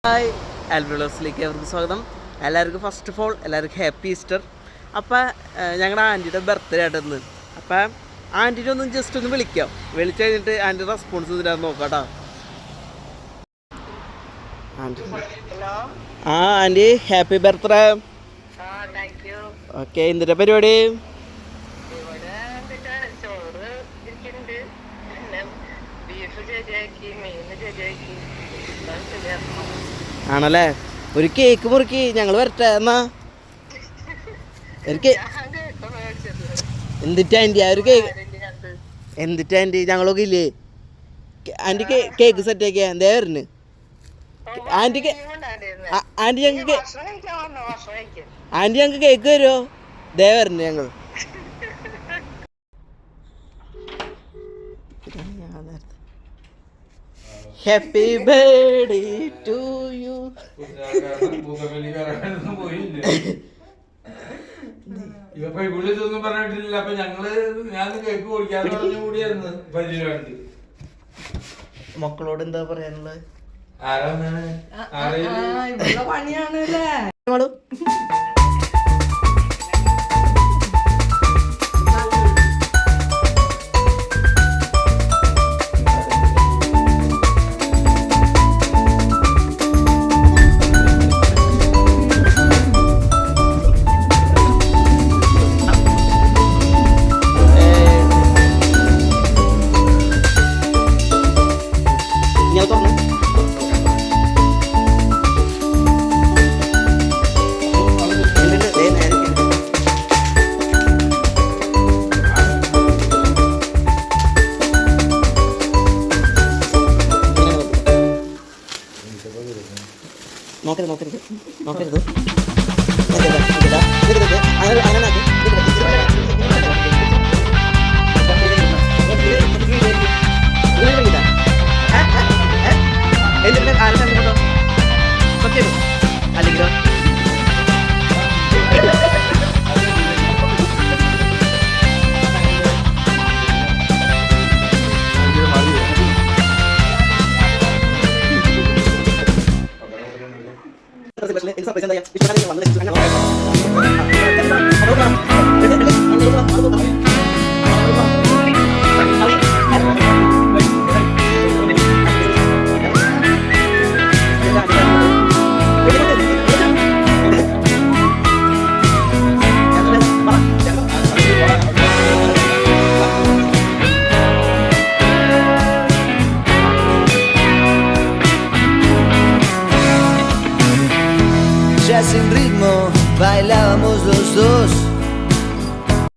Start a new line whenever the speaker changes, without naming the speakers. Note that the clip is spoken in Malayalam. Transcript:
ഹായ് ആൽബിളോസിലേക്ക് അവർക്ക് സ്വാഗതം. എല്ലാവർക്കും ഫസ്റ്റ് ഓഫ് ഓൾ എല്ലാവർക്കും ഹാപ്പി ഈസ്റ്റർ. അപ്പോൾ ഞങ്ങളുടെ ആൻറ്റിയുടെ ബർത്ത്ഡേ ആയിട്ടെന്ന്. അപ്പം ആൻറ്റിനെ ഒന്ന് ജസ്റ്റ് ഒന്ന് വിളിക്കാം. വിളിച്ചു കഴിഞ്ഞിട്ട് ആൻറ്റി റെസ്പോൺസ് തരാൻ നോക്കാം കേട്ടോ. ആ ആൻറ്റി ഹാപ്പി ബർത്ത്ഡേ. ഓക്കെ, എന്തിൻ്റെ പരിപാടി? ആണല്ലേ, ഒരു കേക്ക് മുറുക്കി ഞങ്ങൾ വരട്ടെ എന്നാ. എന്തിട്ടാ ആൻറ്റി ആ ഒരു കേക്ക്? എന്തിട്ടാ ആൻറ്റി, ഞങ്ങളൊക്കെ ഇല്ലേ ആൻറ്റി കേക്ക് സെറ്റ് ആക്കിയാ എന്തേ വരുന്നു ആൻറ്റിക്ക്? ആൻറ്റി ഞങ്ങൾക്ക് കേക്ക് തരുമോ? ദേ വരുന്നു ഞങ്ങൾ. Happy birthday to you.
പറഞ്ഞിട്ടില്ല. അപ്പൊ ഞാൻ കേക്ക് കുടിക്കാതെ കൂടിയായിരുന്നു പരിപാടി.
മക്കളോട് എന്താ പറയാനുള്ളത്?
പണിയാണല്ലേ.
നോക്കരുത് നോക്കരുത് നോക്കരുത്. അല്ലെങ്കിലോ
sin ritmo bailábamos los dos.